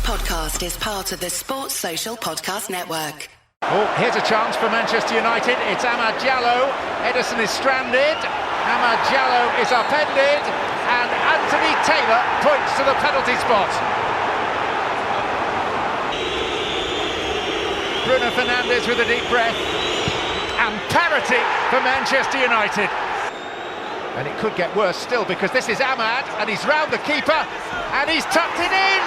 podcast is part of the Sports Social Podcast Network. Oh, here's a chance for Manchester United. It's Amad Diallo. Ederson is stranded. Amad Diallo is upended. And Anthony Taylor points to the penalty spot. Bruno Fernandes with a deep breath. And parity for Manchester United. And it could get worse still because this is Amad and he's round the keeper and he's tucked it in.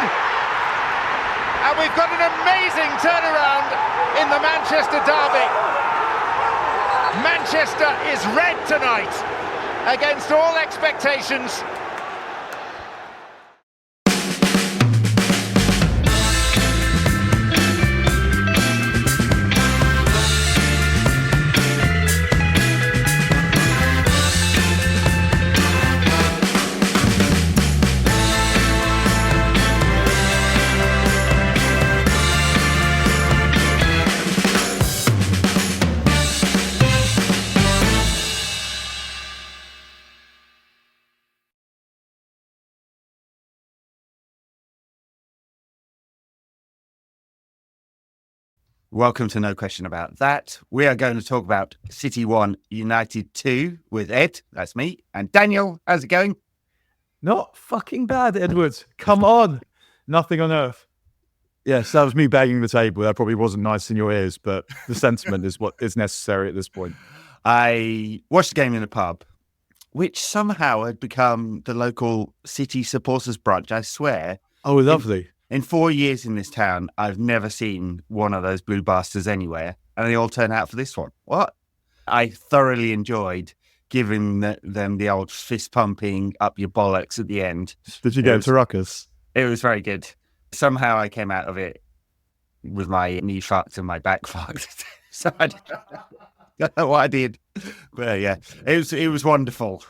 And we've got an amazing turnaround in the Manchester derby. Manchester is red tonight against all expectations. Welcome to No Question About That. We are going to talk about City 1, United 2 with Ed, that's me, and Daniel. How's it going? Not fucking bad, Edward. Come on. Nothing on earth. Yes, that was me banging the table. That probably wasn't nice in your ears, but the sentiment is what is necessary at this point. I watched the game in a pub, which somehow had become the local City supporters brunch, I swear. Oh, lovely. In 4 years in this town, I've never seen one of those blue bastards anywhere, and they all turn out for this one. What? I thoroughly enjoyed giving them the old fist pumping up your bollocks at the end. Did you go to ruckus? It was very good. Somehow I came out of it with my knee fucked and my back fucked. So I don't know what I did. But yeah, it was wonderful.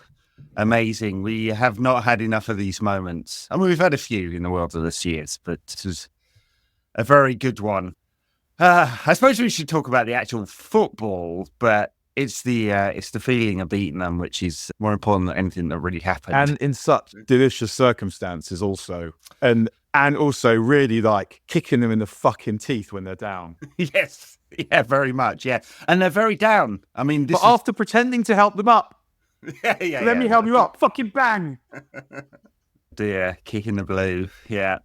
Amazing. We have not had enough of these moments. I mean, we've had a few in the world of this years, but it was a very good one. I suppose we should talk about the actual football, but it's the feeling of beating them, which is more important than anything that really happened. And in such delicious circumstances also. And also really like kicking them in the fucking teeth when they're down. Yes. Yeah, very much. Yeah. And they're very down. I mean, after pretending to help them up. Let me help you up. Fucking bang. Yeah, kick in the blue. Yeah.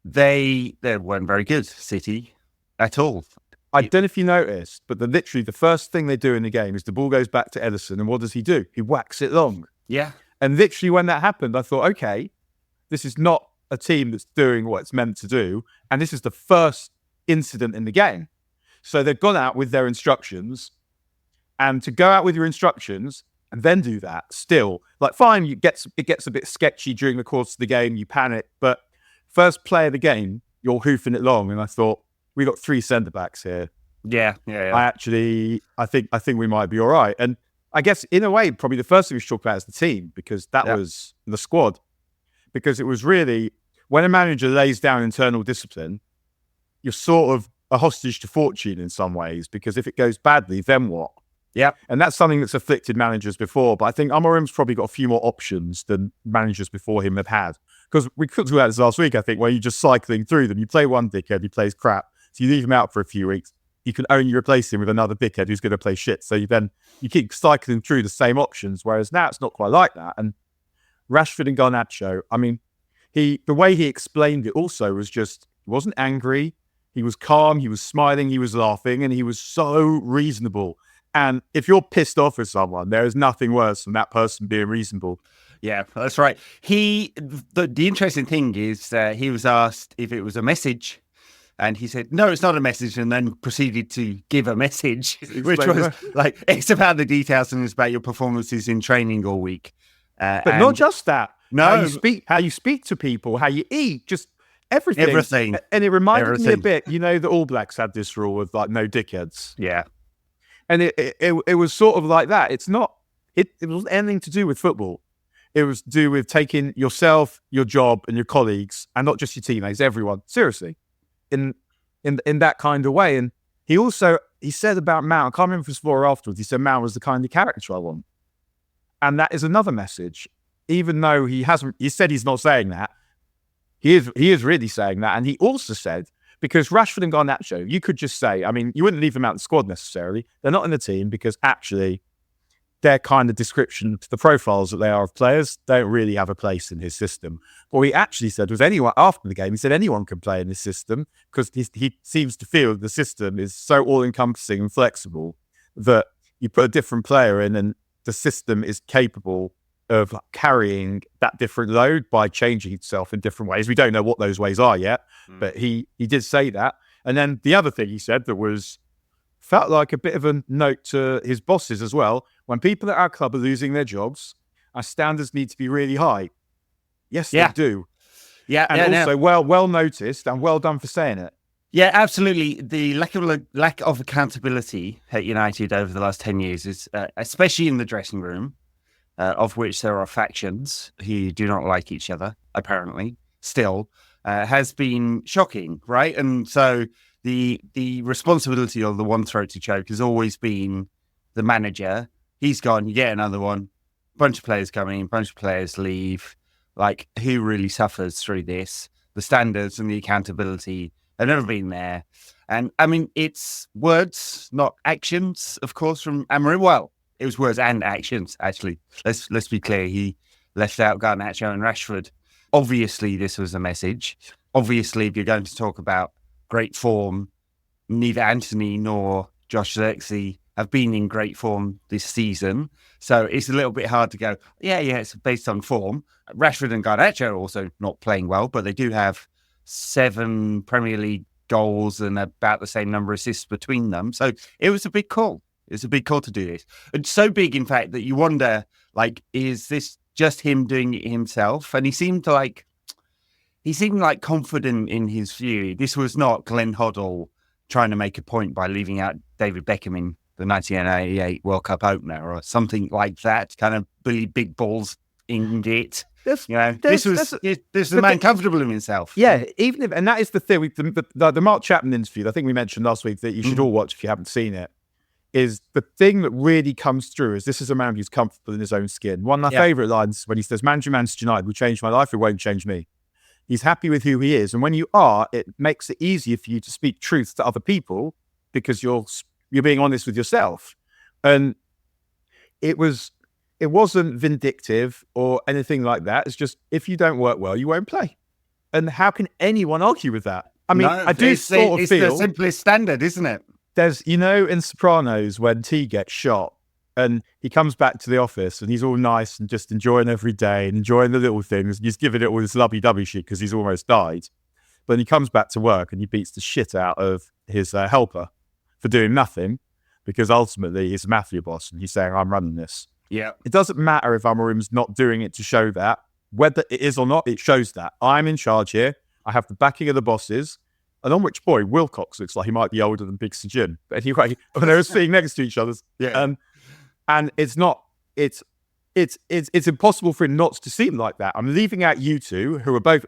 They weren't very good, City, at all. I don't know if you noticed, but literally the first thing they do in the game is the ball goes back to Ederson, and what does he do? He whacks it long. Yeah. And literally when that happened, I thought, okay, this is not a team that's doing what it's meant to do, and this is the first incident in the game. So they've gone out with their instructions, and to go out with your instructions and then do that, still, like, fine, it gets a bit sketchy during the course of the game, you panic, but first play of the game, you're hoofing it long, and I thought, we got 3 centre-backs here. Yeah. I think we might be all right. And I guess, in a way, probably the first thing we should talk about is the team, because that was the squad. Because it was really, when a manager lays down internal discipline, you're sort of a hostage to fortune in some ways, because if it goes badly, then what? Yeah. And that's something that's afflicted managers before. But I think Amorim's probably got a few more options than managers before him have had. Because we talked about this last week, I think, where you're just cycling through them. You play one dickhead, he plays crap. So you leave him out for a few weeks. You can only replace him with another dickhead who's going to play shit. So you keep cycling through the same options. Whereas now it's not quite like that. And Rashford and Garnacho, I mean, the way he explained it also was just, he wasn't angry. He was calm. He was smiling. He was laughing. And he was so reasonable. And if you're pissed off with someone, there is nothing worse than that person being reasonable. Yeah, that's right. The interesting thing is he was asked if it was a message, and he said, no, it's not a message, and then proceeded to give a message, which was like, it's about the details and it's about your performances in training all week. But not just that. No. How you speak to people, how you eat, just everything. Everything. And it reminded me a bit, the All Blacks had this rule of like, no dickheads. Yeah. And it was sort of like that. It wasn't anything to do with football. It was to do with taking yourself, your job, and your colleagues, and not just your teammates, everyone, seriously, in that kind of way. And he said about Mount, I can't remember if it was before or afterwards, he said Mount was the kind of character I want. And that is another message. Even though he said he's not saying that, He is really saying that. And he also said, because Rashford and Garnacho, you could just say, I mean, you wouldn't leave them out in the squad necessarily. They're not in the team because actually their kind of description to the profiles that they are of players don't really have a place in his system. What he actually said was anyone, after the game, he said anyone can play in this system because he seems to feel the system is so all-encompassing and flexible that you put a different player in and the system is capable of carrying that different load by changing itself in different ways. We don't know what those ways are yet, but he did say that. And then the other thing he said that felt like a bit of a note to his bosses as well. When people at our club are losing their jobs, our standards need to be really high. Yes, they do. Yeah, and also well noticed and well done for saying it. Yeah, absolutely. The lack of accountability at United over the last 10 years is, especially in the dressing room, of which there are factions who do not like each other, apparently, still, has been shocking, right? And so the responsibility of the one throat to choke has always been the manager. He's gone, you get another one, bunch of players come in, bunch of players leave. Like, who really suffers through this? The standards and the accountability have never been there. And, I mean, it's words, not actions, of course, from Amorim. Well, it was words and actions, actually. Let's be clear. He left out Garnacho and Rashford. Obviously, this was a message. Obviously, if you're going to talk about great form, neither Anthony nor Josh Zirkzee have been in great form this season. So it's a little bit hard to go, yeah, it's based on form. Rashford and Garnacho are also not playing well, but they do have 7 Premier League goals and about the same number of assists between them. So it was a big call. It's a big call to do this. It's so big, in fact, that you wonder, like, is this just him doing it himself? And he seemed like confident in his view. This was not Glenn Hoddle trying to make a point by leaving out David Beckham in the 1988 World Cup opener or something like that, kind of Billy Big Balls in it. This was a man comfortable in himself. Yeah, even if, and that is the thing with the Mark Chapman interview, I think we mentioned last week that you should all watch if you haven't seen it, is the thing that really comes through is this is a man who's comfortable in his own skin. One of my favourite lines when he says, Manchester United will change my life, it won't change me. He's happy with who he is. And when you are, it makes it easier for you to speak truth to other people because you're being honest with yourself. And it wasn't vindictive or anything like that. It's just, if you don't work well, you won't play. And how can anyone argue with that? I mean, I do sort of feel... It's the simplest standard, isn't it? There's, in Sopranos, when T gets shot and he comes back to the office and he's all nice and just enjoying every day and enjoying the little things. And he's giving it all this lovey-dovey shit because he's almost died. But he comes back to work and he beats the shit out of his helper for doing nothing because ultimately he's a mafia boss and he's saying, I'm running this. Yeah. It doesn't matter if Amorim's not doing it to show that. Whether it is or not, it shows that. I'm in charge here. I have the backing of the bosses. And on which boy, Wilcox looks like he might be older than Big Sir. But anyway, when they were sitting next to each other. Yeah. And it's impossible for him not to seem like that. I'm leaving out you two, who are both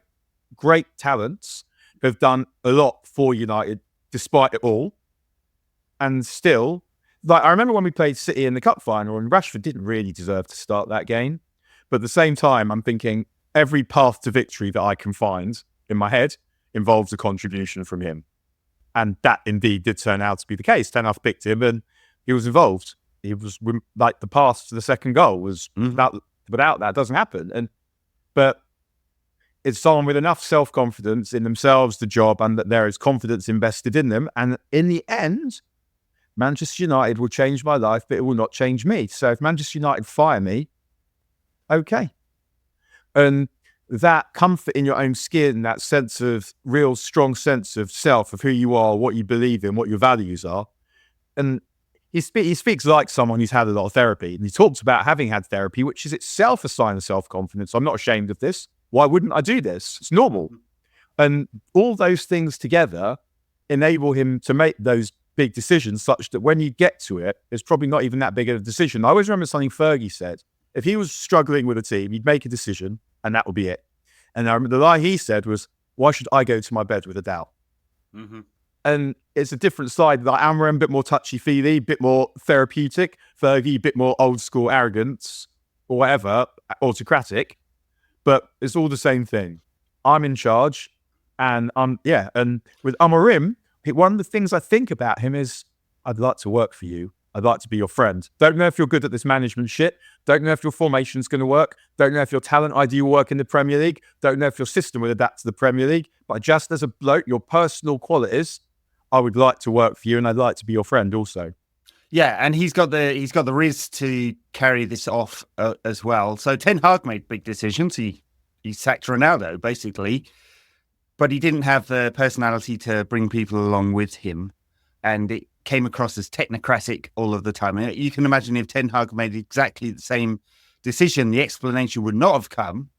great talents, who have done a lot for United despite it all. And still, like, I remember when we played City in the cup final and Rashford didn't really deserve to start that game. But at the same time, I'm thinking every path to victory that I can find in my head involves a contribution from him. And that indeed did turn out to be the case. Ten Hag picked him and he was involved. He was like the pass to the second goal was without that, it doesn't happen. But it's someone with enough self-confidence in themselves, the job, and that there is confidence invested in them. And in the end, Manchester United will change my life, but it will not change me. So if Manchester United fire me, okay. And that comfort in your own skin, that sense of real strong sense of self, of who you are, what you believe in, what your values are. And he speaks like someone who's had a lot of therapy. And he talks about having had therapy, which is itself a sign of self-confidence. I'm not ashamed of this. Why wouldn't I do this? It's normal. And all those things together enable him to make those big decisions such that when you get to it, it's probably not even that big of a decision. I always remember something Fergie said. If he was struggling with a team, he'd make a decision and that would be it. And I remember the line he said was, why should I go to my bed with a doubt? Mm-hmm. And it's a different side. Like Amorim, a bit more touchy-feely, a bit more therapeutic. Fergie, a bit more old-school arrogance or whatever, autocratic. But it's all the same thing. I'm in charge, and and with Amorim, one of the things I think about him is, I'd like to work for you. I'd like to be your friend. Don't know if you're good at this management shit. Don't know if your formation's going to work. Don't know if your talent idea will work in the Premier League. Don't know if your system will adapt to the Premier League. But just as a bloke, your personal qualities, I would like to work for you, and I'd like to be your friend also. Yeah, and he's got the riz to carry this off as well. So Ten Hag made big decisions. He sacked Ronaldo basically, but he didn't have the personality to bring people along with him, and it came across as technocratic all of the time. You can imagine if Ten Hag made exactly the same decision, the explanation would not have come.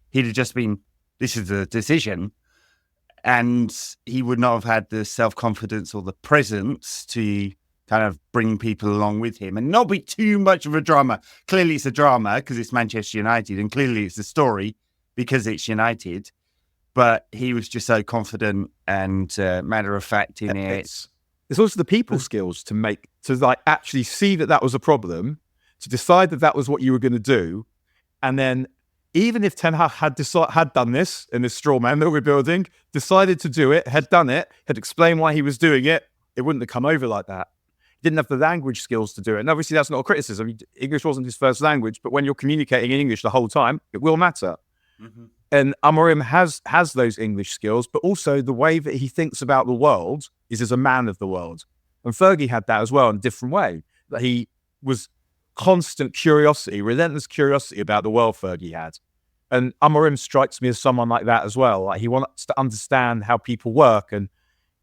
He'd have just been, this is the decision. And he would not have had the self-confidence or the presence to kind of bring people along with him and not be too much of a drama. Clearly it's a drama because it's Manchester United, and clearly it's a story because it's United. But he was just so confident and matter of fact in it. It's also the people skills to actually see that was a problem, to decide that was what you were going to do. And then even if Ten Hag had done this in this straw man that we're building, decided to do it, had done it, had explained why he was doing it, it wouldn't have come over like that. He didn't have the language skills to do it. And obviously that's not a criticism. English wasn't his first language, but when you're communicating in English the whole time, it will matter. Mm-hmm. And Amorim has those English skills, but also the way that he thinks about the world is as a man of the world. And Fergie had that as well in a different way. That he was constant curiosity, relentless curiosity about the world Fergie had. And Amorim strikes me as someone like that as well. Like, he wants to understand how people work, and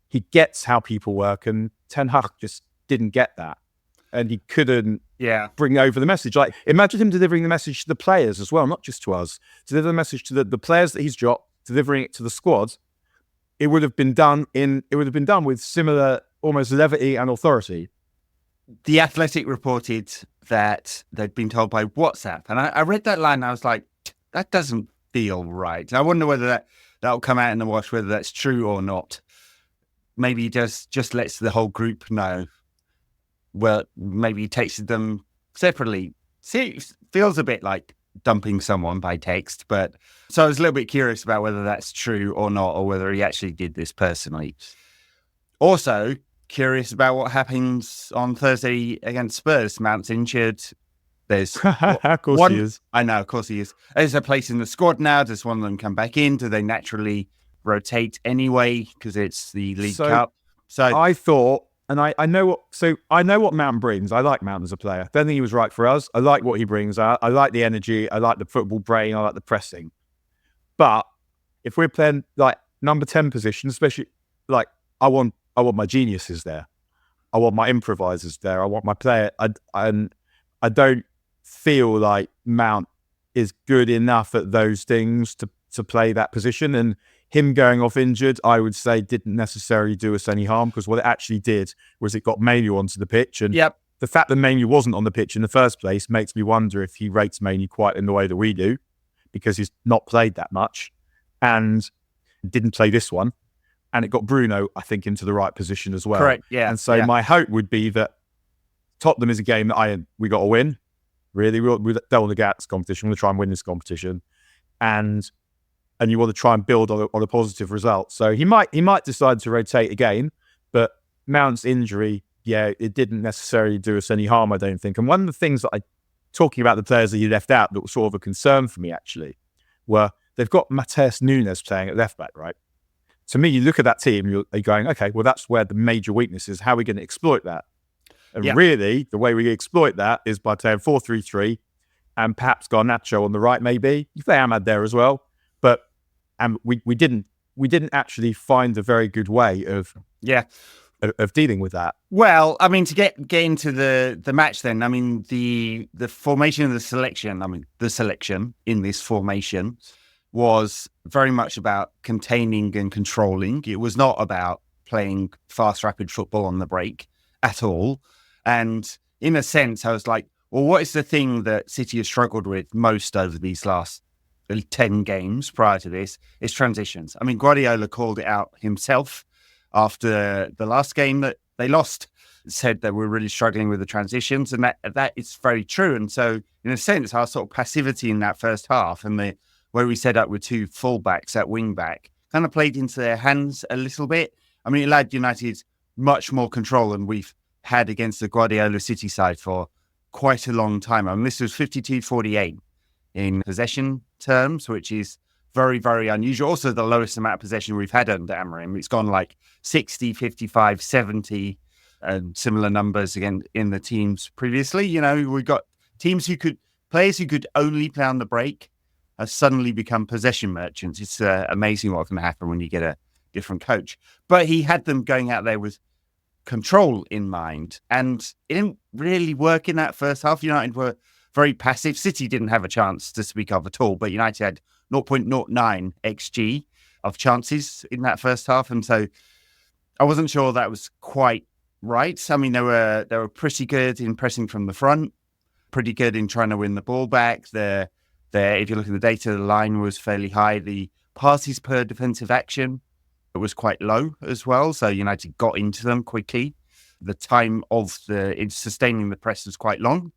he gets how people work. And Ten Hag just didn't get that. And he couldn't bring over the message. Like, imagine him delivering the message to the players as well, not just to us. Deliver the message to the players that he's dropped, delivering it to the squad. It would have been done with similar, almost levity and authority. The Athletic reported that they'd been told by WhatsApp, and I read that line and I was like, that doesn't feel right. I wonder whether that'll come out in the wash, whether that's true or not. Maybe he just lets the whole group know. Well, maybe he texted them separately. See, it feels a bit like dumping someone by text, but so I was a little bit curious about whether that's true or not, or whether he actually did this personally. Also, curious about what happens on Thursday against Spurs. Mount's injured. There's of course he is. I know, of course he is. There's a place in the squad now. Does one of them come back in? Do they naturally rotate anyway because it's the League Cup? So I thought. And I know what Mount brings. I like Mount as a player. Don't think he was right for us. I like what he brings. I like the energy. I like the football brain. I like the pressing. But if we're playing like number 10 position, especially like I want my geniuses there. I want my improvisers there. I want my player. I don't feel like Mount is good enough at those things to play that position. And him going off injured, I would say, didn't necessarily do us any harm, because what it actually did was it got Mainu onto the pitch. And the fact that Mainu wasn't on the pitch in the first place makes me wonder if he rates Mainu quite in the way that we do, because he's not played that much and didn't play this one. And it got Bruno, I think, into the right position as well. Correct, yeah. And so my hope would be that Tottenham is a game that we got to win. Really, we don't want to get out this competition. We want to try and win this competition. And you want to try and build on a positive result. So he might decide to rotate again, but Mount's injury, it didn't necessarily do us any harm, I don't think. And one of the things that talking about the players that you left out that was sort of a concern for me, actually, were they've got Matheus Nunes playing at left back, right? To me, you look at that team, you're going, okay, well, that's where the major weakness is. How are we going to exploit that? And really, the way we exploit that is by playing 4-3-3 and perhaps Garnacho on the right, maybe. You play Amad there as well. But we didn't actually find a very good way of dealing with that. Well, I mean, to get into the match then, I mean, the formation of the selection, the selection in this formation was very much about containing and controlling. It was not about playing fast, rapid football on the break at all. And in a sense, I was like, well, what is the thing that City has struggled with most over these last 10 games prior to this? Is transitions. I mean, Guardiola called it out himself after the last game that they lost, said that we're really struggling with the transitions, and that is very true. And so, in a sense, our sort of passivity in that first half and the where we set up with two fullbacks at wing back kind of played into their hands a little bit. I mean, it allowed United much more control than we've had against the Guardiola City side for quite a long time. I mean, this was 52-48 in possession terms, which is very, very unusual. Also, the lowest amount of possession we've had under Amorim. It's gone like 60, 55, 70, and similar numbers again in the teams previously. You know, we've got players who could only play on the break have suddenly become possession merchants. It's amazing what can happen when you get a different coach. But he had them going out there with control in mind, and it didn't really work in that first half. United were very passive. City didn't have a chance to speak of at all, but United had 0.09 XG of chances in that first half, and so I wasn't sure that was quite right. I mean, they were pretty good in pressing from the front, pretty good in trying to win the ball back. If you look at the data, the line was fairly high. The passes per defensive action, it was quite low as well. So United got into them quickly. The time of sustaining the press was quite long.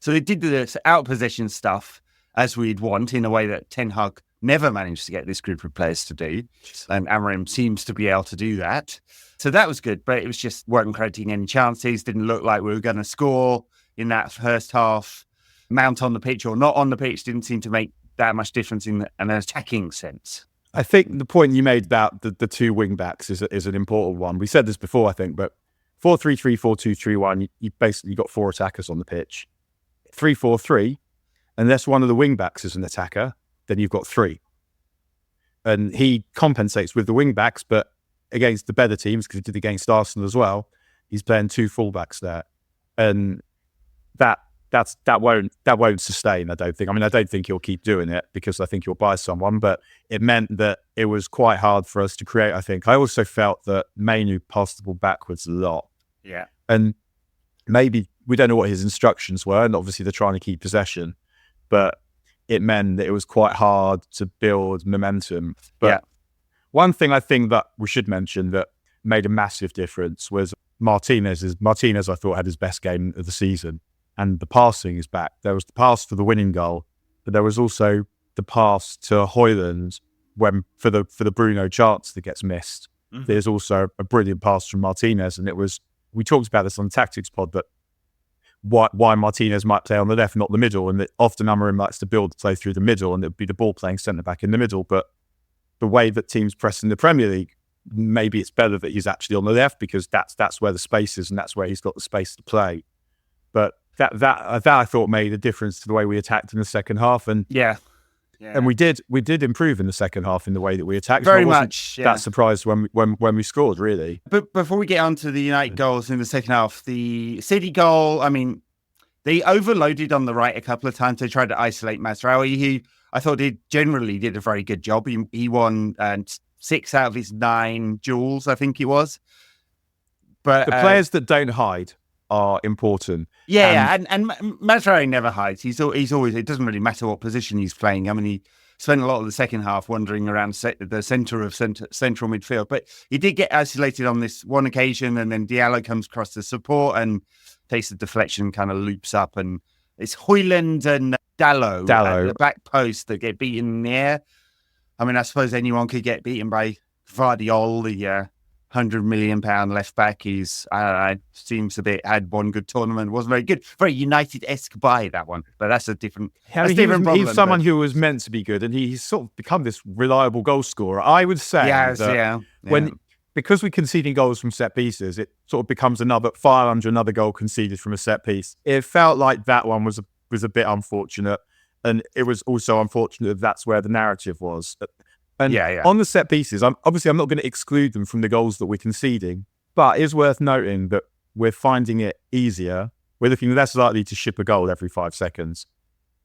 So they did this out possession stuff as we'd want, in a way that Ten Hag never managed to get this group of players to do. And Amorim seems to be able to do that. So that was good, but it was just weren't creating any chances. Didn't look like we were going to score in that first half. Mount on the pitch or not on the pitch didn't seem to make that much difference in an attacking sense. I think the point you made about the two wing backs is an important one. We said this before, I think, but 4-3-3, 4-2-3-1, you basically got four attackers on the pitch. 3-4-3, unless one of the wing backs is an attacker, then you've got three. And he compensates with the wing backs, but against the better teams, because he did against Arsenal as well, he's playing two fullbacks there. And that won't sustain, I don't think. I mean, I don't think he'll keep doing it because I think he'll buy someone, but it meant that it was quite hard for us to create, I think. I also felt that Mainu passed the ball backwards a lot. Yeah. And maybe we don't know what his instructions were, and obviously they're trying to keep possession, but it meant that it was quite hard to build momentum. But one thing I think that we should mention that made a massive difference was Martinez, I thought, had his best game of the season. And the passing is back. There was the pass for the winning goal, but there was also the pass to Højlund for the Bruno chance that gets missed. Mm-hmm. There's also a brilliant pass from Martinez, and we talked about this on the Tactics pod, but why Martinez might play on the left, not the middle, and that often Amorim likes to build play through the middle, and it would be the ball playing centre back in the middle. But the way that teams press in the Premier League, maybe it's better that he's actually on the left because that's where the space is, and that's where he's got the space to play. But that I thought made a difference to the way we attacked in the second half, and and we did improve in the second half in the way that we attacked. Very much. That surprised when we scored, really. But before we get on to the United goals in the second half, the City goal, I mean, they overloaded on the right a couple of times. They tried to isolate Mazraoui, who I thought generally did a very good job. He won 6 out of his 9 duels, I think it was. But the players that don't hide are important. And Mazraoui never hides. He's always, it doesn't really matter what position he's playing. I mean, he spent a lot of the second half wandering around the centre of central midfield, but he did get isolated on this one occasion, and then Diallo comes across to support and takes the deflection, kind of loops up, and it's Højlund and Diallo at the back post that get beaten in the air. I mean, I suppose anyone could get beaten by Vardiol, the £100 million left back. He's, I don't know, seems a bit, had one good tournament, wasn't very good. Very United-esque buy, that one. But that's a different, problem. He's someone who was meant to be good, and he's sort of become this reliable goal scorer. I would say because we're conceding goals from set pieces, it sort of becomes another fire under another goal conceded from a set piece. It felt like that one was a bit unfortunate, and it was also unfortunate that's where the narrative was. And on the set pieces, I'm not going to exclude them from the goals that we're conceding, but it is worth noting that we're finding it easier. We're looking less likely to ship a goal every 5 seconds.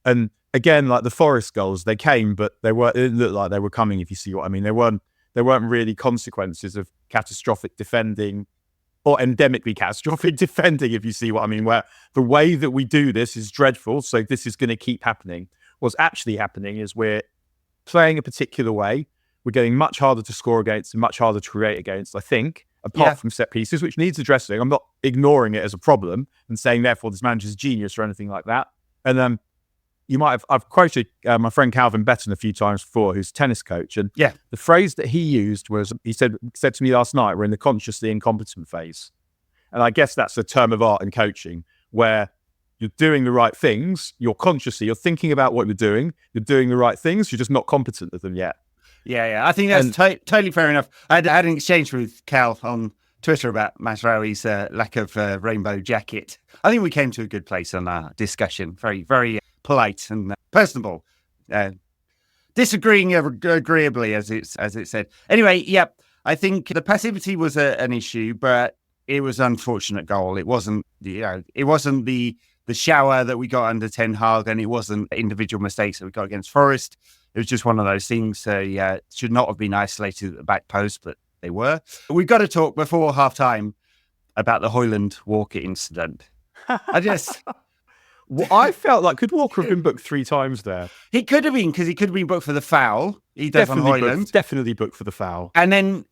And again, like the Forest goals, they came, but it didn't look like they were coming, if you see what I mean. They weren't really consequences of catastrophic defending or endemically catastrophic defending, if you see what I mean, where the way that we do this is dreadful, so this is going to keep happening. What's actually happening is we're playing a particular way. We're getting much harder to score against and much harder to create against, I think, apart from set pieces, which needs addressing. I'm not ignoring it as a problem and saying, therefore, this manager's genius or anything like that. And you might have, I've quoted my friend Calvin Betton a few times before, who's a tennis coach. And the phrase that he used was, he said to me last night, we're in the consciously incompetent phase. And I guess that's a term of art in coaching, where you're doing the right things, you're thinking about what you're doing the right things, you're just not competent at them yet. Yeah. I think that's totally fair enough. I had an exchange with Cal on Twitter about Mazraoui's lack of rainbow jacket. I think we came to a good place on our discussion. Very, very polite and personable. Disagreeing agreeably, as it said. Anyway, I think the passivity was an issue, but it was an unfortunate goal. It wasn't, it wasn't the shower that we got under Ten Hag, and it wasn't individual mistakes that we got against Forest. It was just one of those things. Should not have been isolated at the back post, but they were. We've got to talk before half-time about the Højlund Walker incident. I felt like, could Walker have been booked 3 times there? He could have been, because he could have been booked for the foul. He does on Højlund. Definitely booked for the foul. And then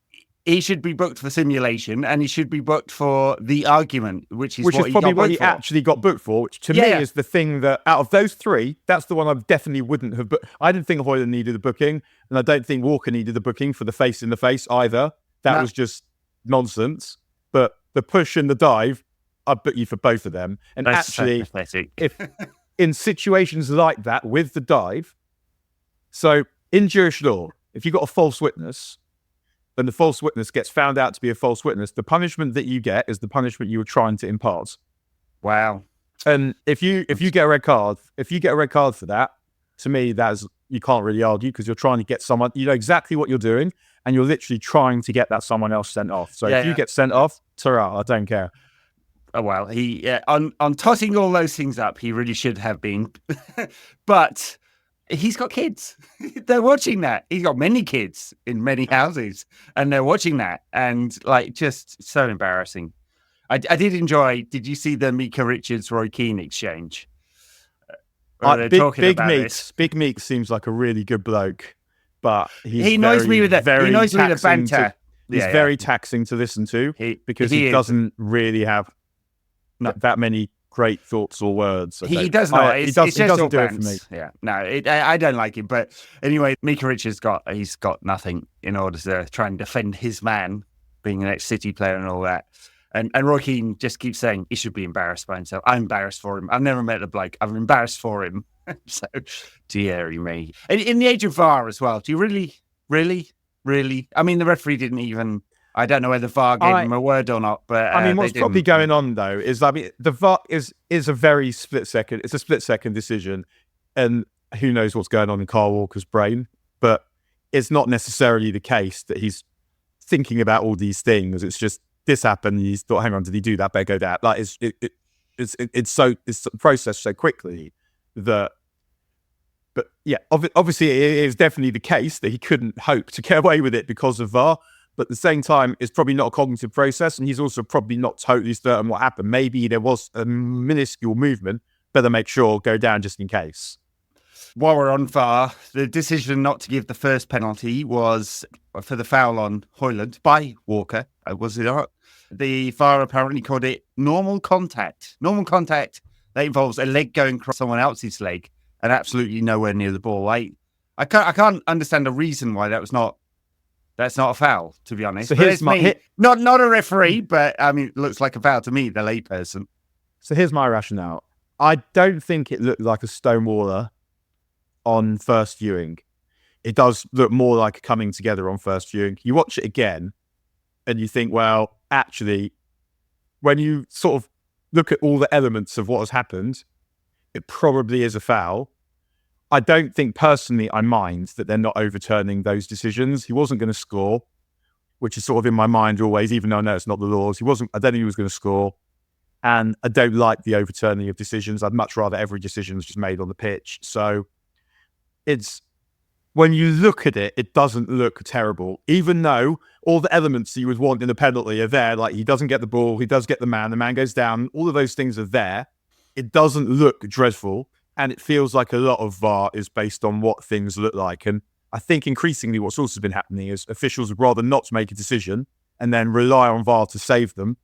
he should be booked for simulation, and he should be booked for the argument, which is probably what he actually got booked for, which to me is the thing that, out of those 3, that's the one I definitely wouldn't have booked. I didn't think Højlund needed a booking, and I don't think Walker needed a booking for the face in the face either. That was just nonsense. But the push and the dive, I'd book you for both of them. And that's actually, so if in situations like that with the dive, so in Jewish law, if you've got a false witness, and the false witness gets found out to be a false witness, the punishment that you get is the punishment you were trying to impart. Wow. And if you get a red card, for that, to me, you can't really argue, because you're trying to get someone, you know exactly what you're doing, and you're literally trying to get that someone else sent off. So if you get sent off, ta-ra, I don't care. Oh, well, he on totting all those things up, he really should have been. But he's got kids. They're watching that. He's got many kids in many houses, and they're watching that. And just so embarrassing. I did enjoy, did you see the Mika Richards-Roy Keane exchange? Big Meek seems like a really good bloke, but he annoys me with the banter. He's very taxing to listen to, because he doesn't really have that many great thoughts or words. He does not. He doesn't do it for me. Yeah, no, I don't like him. But anyway, Mika Richards got nothing in order to try and defend his man, being an ex-City player and all that. And Roy Keane just keeps saying he should be embarrassed by himself. I'm embarrassed for him. I've never met the bloke. I'm embarrassed for him. So, dearie me. In the age of VAR as well, do you really? I mean, the referee didn't even... I don't know whether VAR gave him a word or not, but what's probably going on though is the VAR is a very split second. It's a split second decision, and who knows what's going on in Kyle Walker's brain. But it's not necessarily the case that he's thinking about all these things. It's just this happened. And he's thought, hang on, did he do that? Better go down. Like it's processed so quickly that. But yeah, obviously it is definitely the case that he couldn't hope to get away with it because of VAR. But at the same time, it's probably not a cognitive process, and he's also probably not totally certain what happened. Maybe there was a minuscule movement. Better make sure, go down just in case. While we're on VAR, the decision not to give the first penalty was for the foul on Højlund by Walker. Was it not? The VAR apparently called it normal contact. Normal contact that involves a leg going across someone else's leg and absolutely nowhere near the ball. I can't understand the reason why that's not a foul, to be honest. So here's not a referee, but I mean, it looks like a foul to me, the layperson. So here's my rationale. I don't think it looked like a stonewaller on first viewing. It does look more like coming together on first viewing. You watch it again, and you think, well, actually, when you sort of look at all the elements of what has happened, it probably is a foul. I don't think personally I mind that they're not overturning those decisions. He wasn't going to score, which is sort of in my mind always, even though I know it's not the laws. I don't think he was going to score. And I don't like the overturning of decisions. I'd much rather every decision was just made on the pitch. So when you look at it, it doesn't look terrible, even though all the elements you would want in a penalty are there. Like, he doesn't get the ball, he does get the man goes down. All of those things are there. It doesn't look dreadful. And it feels like a lot of VAR is based on what things look like. And I think increasingly what's also been happening is officials would rather not make a decision and then rely on VAR to save them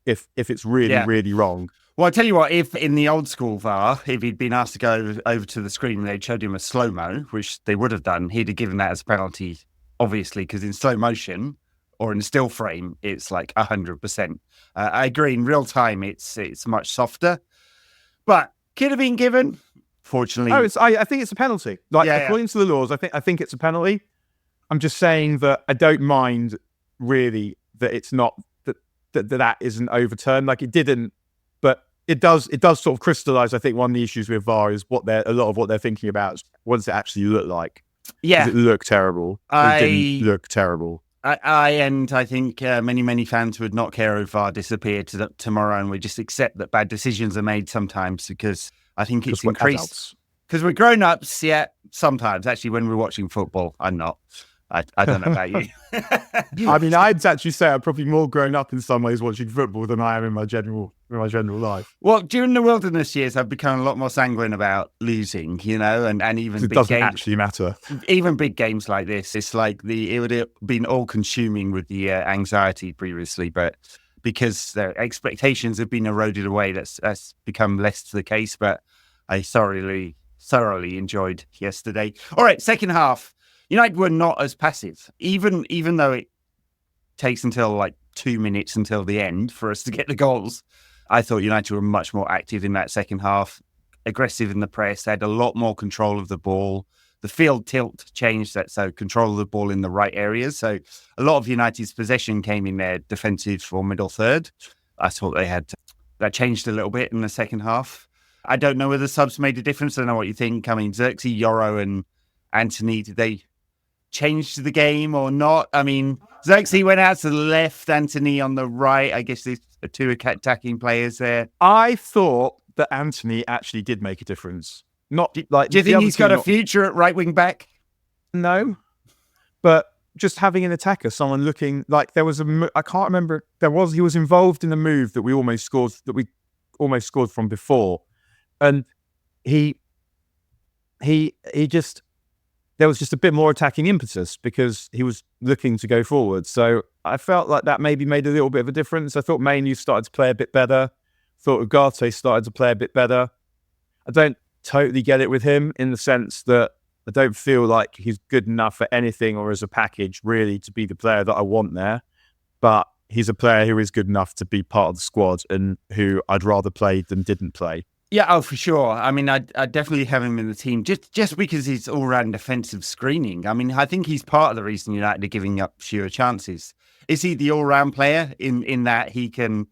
if it's really, really wrong. Well, I tell you what, if in the old school VAR, if he'd been asked to go over to the screen and they'd showed him a slow-mo, which they would have done, he'd have given that as a penalty, obviously, because in slow motion or in still frame, it's like 100%. I agree, in real time, it's much softer, but could have been given, fortunately. Oh, I think it's a penalty. According to the laws, I think it's a penalty. I'm just saying that I don't mind really that it's not that isn't overturned. Like it didn't, but it does sort of crystallize. I think one of the issues with VAR is a lot of what they're thinking about is what does it actually look like? Yeah, does it look terrible? It didn't look terrible. I think many fans would not care if VAR disappeared tomorrow, and we just accept that bad decisions are made sometimes because I think it's increased. Because we're grown-ups, yeah, sometimes. Actually, when we're watching football, I'm not. I don't know about you. I mean, I'd actually say I'm probably more grown up in some ways watching football than I am in my general life. Well, during the wilderness years, I've become a lot more sanguine about losing, and even it big doesn't games. Actually matter. Even big games like this, it's like it would have been all-consuming with the anxiety previously, but because their expectations have been eroded away, that's become less the case. But I thoroughly enjoyed yesterday. All right, second half. United were not as passive, even though it takes until like 2 minutes until the end for us to get the goals. I thought United were much more active in that second half, aggressive in the press. They had a lot more control of the ball. The field tilt changed that, so control of the ball in the right areas. So a lot of United's possession came in their defensive or middle third. I thought that changed a little bit in the second half. I don't know whether subs made a difference. I don't know what you think. I mean, Xerxes, Yoro and Anthony, did they change the game or not? I mean, Xerxes went out to the left, Anthony on the right. I guess there's two attacking players there. I thought that Anthony actually did make a difference. Do you think he's got a future at right wing back? No, but just having an attacker, someone looking like there was I can't remember. He was involved in a move that we almost scored from before, and he just. There was just a bit more attacking impetus because he was looking to go forward. So I felt like that maybe made a little bit of a difference. I thought Mainu started to play a bit better. Thought Ugarte started to play a bit better. I don't totally get it with him in the sense that I don't feel like he's good enough for anything or as a package really to be the player that I want there. But he's a player who is good enough to be part of the squad and who I'd rather play than didn't play. Yeah, for sure. I mean, I definitely have him in the team just because he's all-round defensive screening. I mean, I think he's part of the reason United are giving up fewer chances. Is he the all-round player in that he can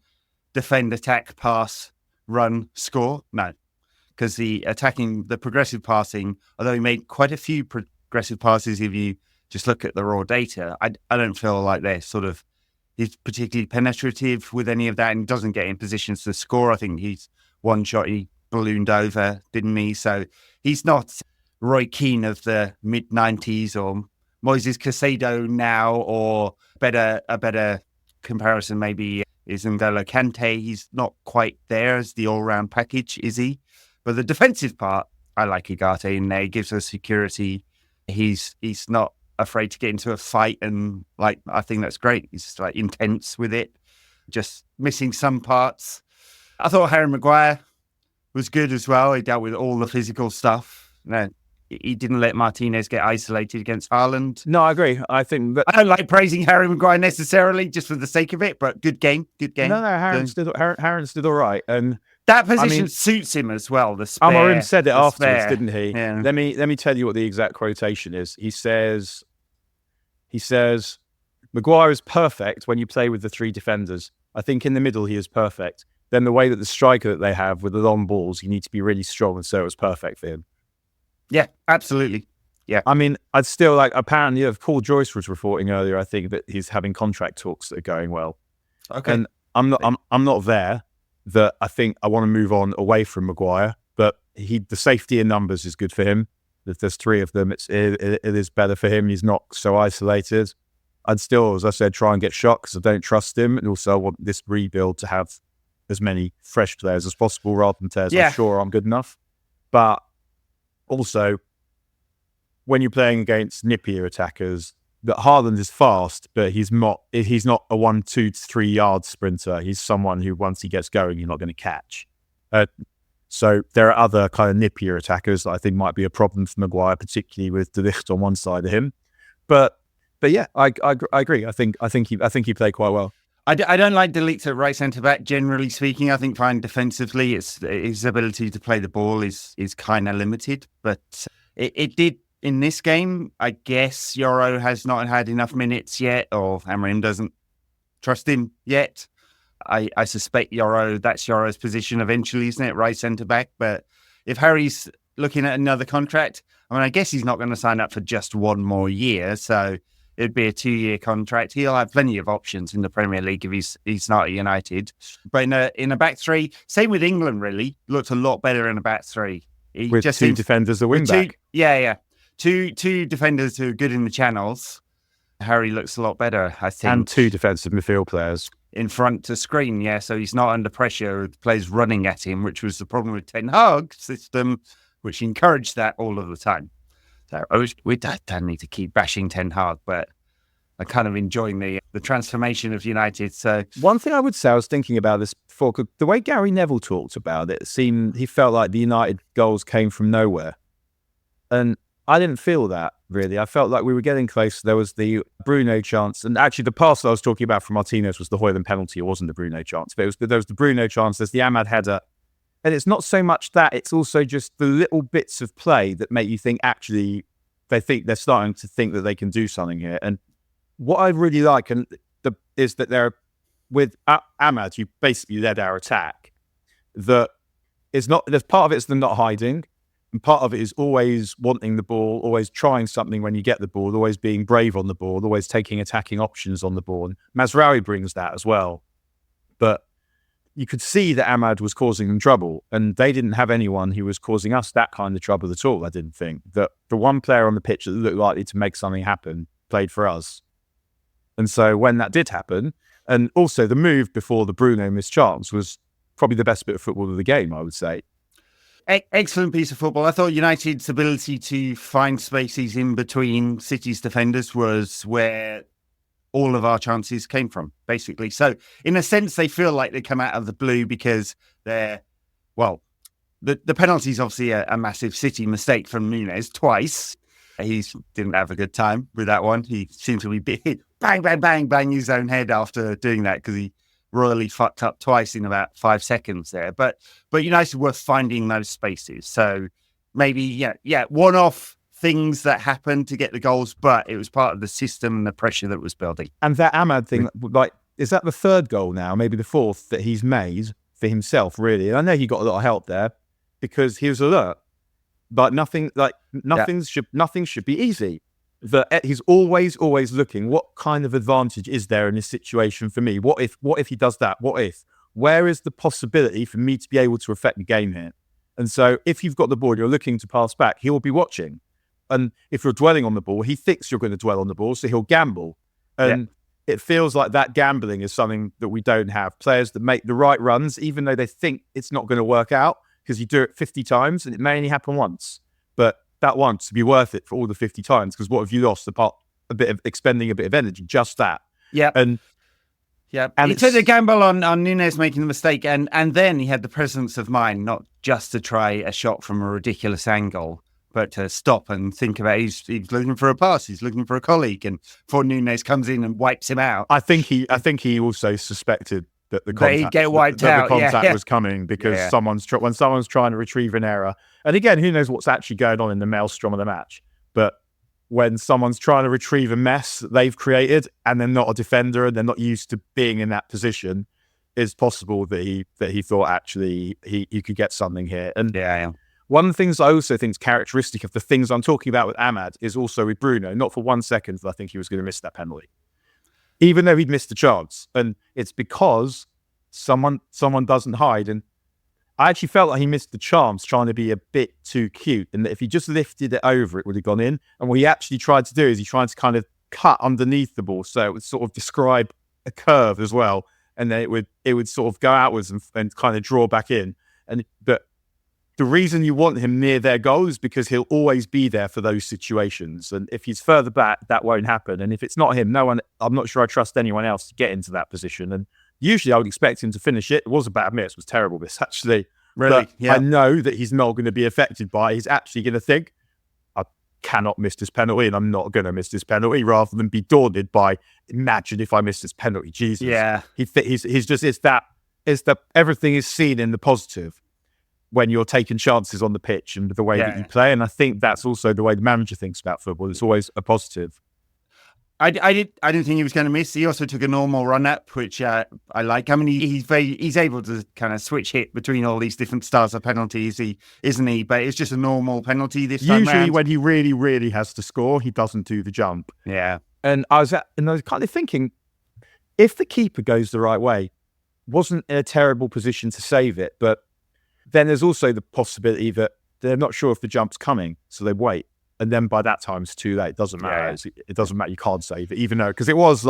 defend, attack, pass, run, score? No, because the progressive passing, although he made quite a few progressive passes, if you just look at the raw data, I don't feel like he's particularly penetrative with any of that and doesn't get in positions to score. I think he's one shot he ballooned over, didn't he? So he's not Roy Keane of the mid-90s or Moises Caicedo now, or a better comparison maybe is N'Golo Kante. He's not quite there as the all-round package, is he? But the defensive part, I like Ugarte in there. He gives us security. He's not afraid to get into a fight, and I think that's great. He's intense with it, just missing some parts. I thought Harry Maguire was good as well. He dealt with all the physical stuff. No, he didn't let Martinez get isolated against Haaland. No, I agree. I think that I don't like praising Harry Maguire necessarily just for the sake of it, but good game. No, Harron's did all right, and that position suits him as well. The spare, Amorim said it afterwards, didn't he? Yeah. Let me tell you what the exact quotation is. He says, Maguire is perfect when you play with the three defenders. I think in the middle he is perfect. Then the way that the striker that they have with the long balls, you need to be really strong, and so it was perfect for him. Yeah, absolutely. Yeah. I mean, I'd still apparently, Paul Joyce was reporting earlier, I think, that he's having contract talks that are going well. Okay. And I'm not there, that I think I want to move on away from Maguire, but the safety in numbers is good for him. If there's three of them, it is better for him. He's not so isolated. I'd still, as I said, try and get shot because I don't trust him. And also I want this rebuild to have as many fresh players as possible rather than players I'm sure I'm good enough. But also, when you're playing against nippier attackers, that Haaland is fast, but he's not a 1, 2, 3 yard sprinter. He's someone who, once he gets going, you're not going to catch. So there are other kind of nippier attackers that I think might be a problem for Maguire, particularly with De Ligt on one side of him. But yeah, I agree. I think he played quite well. I don't like De Ligt at right centre back. Generally speaking, I think fine defensively, his ability to play the ball is kind of limited. But it did in this game. I guess Yoro has not had enough minutes yet, or Amorim doesn't trust him yet. I suspect that's Yoro's position eventually, isn't it? Right centre back. But if Harry's looking at another contract, I mean, I guess he's not going to sign up for just one more year. So it'd be a 2-year contract. He'll have plenty of options in the Premier League if he's not at United. But in a back three, same with England, really. Looked a lot better in a back three. With just two defenders, a wing back. Yeah. Two defenders who are good in the channels. Harry looks a lot better, I think. And two defensive midfield players. In front to screen, yeah, so he's not under pressure. The players running at him, which was the problem with Ten Hag's system, which encouraged that all of the time. So we don't need to keep bashing Ten Hag, but I'm kind of enjoying the transformation of United. So one thing I would say, I was thinking about this before, the way Gary Neville talked about it, he felt like the United goals came from nowhere, and I didn't feel that, really. I felt like we were getting close. There was the Bruno chance. And actually, the pass that I was talking about from Martinez was the Højlund penalty. It wasn't the Bruno chance. But there was the Bruno chance. There's the Amad header. And it's not so much that. It's also just the little bits of play that make you think, actually, they're starting to think that they can do something here. And what I really like is that with Amad, you basically led our attack. There's part of it's them not hiding. And part of it is always wanting the ball, always trying something when you get the ball, always being brave on the ball, always taking attacking options on the ball. And Mazraoui brings that as well. But you could see that Amad was causing them trouble, and they didn't have anyone who was causing us that kind of trouble at all, I didn't think. That the one player on the pitch that looked likely to make something happen played for us. And so when that did happen, and also the move before the Bruno missed chance was probably the best bit of football of the game, I would say. Excellent piece of football. I thought United's ability to find spaces in between City's defenders was where all of our chances came from, basically. So, in a sense, they feel like they come out of the blue because the penalty's obviously a massive City mistake from Nunez twice. He didn't have a good time with that one. He seemed to be bang his own head after doing that because he royally fucked up twice in about 5 seconds there. But United were finding those spaces. So maybe, one-off things that happened to get the goals, but it was part of the system and the pressure that was building. And that Amad thing, is that the third goal now, maybe the fourth, that he's made for himself, really? And I know he got a lot of help there because he was alert. But nothing should be easy. He's always looking, what kind of advantage is there in this situation for me? What if he does that? Where is the possibility for me to be able to affect the game here? And so if you've got the ball, you're looking to pass back, he'll be watching. And if you're dwelling on the ball, he thinks you're going to dwell on the ball, so he'll gamble. And it feels like that gambling is something that we don't have. Players that make the right runs, even though they think it's not going to work out, because you do it 50 times and it may only happen once. But that once to be worth it for all the 50 times, because what have you lost apart expending a bit of energy? Just that. Yeah. And he took the gamble on Nunez making the mistake, and then he had the presence of mind not just to try a shot from a ridiculous angle, but to stop and think about he's looking for a pass, he's looking for a colleague, and before Nunez comes in and wipes him out. I think he also suspected that the contact, he'd get wiped out. The contact was coming because when someone's trying to retrieve an error. And again, who knows what's actually going on in the maelstrom of the match. But when someone's trying to retrieve a mess they've created and they're not a defender and they're not used to being in that position, it's possible that he thought actually he could get something here. And one of the things I also think is characteristic of the things I'm talking about with Amad is also with Bruno. Not for 1 second that I think he was going to miss that penalty, even though he'd missed the chance. And it's because someone doesn't hide. And I actually felt like he missed the chance trying to be a bit too cute, and that if he just lifted it over, it would have gone in. And what he actually tried to do is he tried to kind of cut underneath the ball, so it would sort of describe a curve as well, and then it would sort of go outwards and kind of draw back in. But the reason you want him near their goal is because he'll always be there for those situations. And if he's further back, that won't happen. And if it's not him, I'm not sure I trust anyone else to get into that position. And usually I would expect him to finish it. It was a bad miss. It was terrible miss, actually. Really? But I know that he's not going to be affected by it. He's actually going to think, I cannot miss this penalty and I'm not going to miss this penalty, rather than be daunted by, imagine if I miss this penalty. Jesus. Yeah. He's just, it's that everything is seen in the positive when you're taking chances on the pitch and the way that you play. And I think that's also the way the manager thinks about football. It's always a positive. I didn't think he was going to miss. He also took a normal run up, which I like. I mean, he's able to kind of switch hit between all these different styles of penalties, isn't he? But it's just a normal penalty this time Usually, round. when he really, really has to score, he doesn't do the jump. Yeah. And I was kind of thinking, if the keeper goes the right way, wasn't in a terrible position to save it, but then there's also the possibility that they're not sure if the jump's coming, so they wait. And then by that time, it's too late. It doesn't matter. Yeah. It doesn't matter. You can't save it, even though, because it wasn't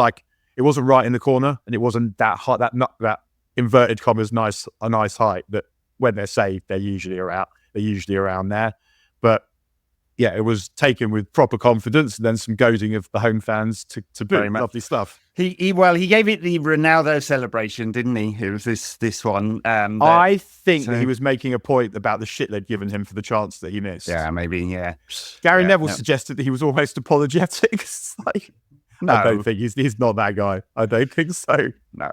right in the corner, and it wasn't that high, that inverted commas a nice height. That when they're saved, they're usually around there. But yeah, it was taken with proper confidence, and then some goading of the home fans to boot. Lovely stuff. He gave it the Ronaldo celebration, didn't he? It was this one. I think that he was making a point about the shit they'd given him for the chance that he missed. Yeah, maybe. Yeah. Gary Neville suggested that he was almost apologetic. It's like, no, I don't think he's not that guy. I don't think so. No.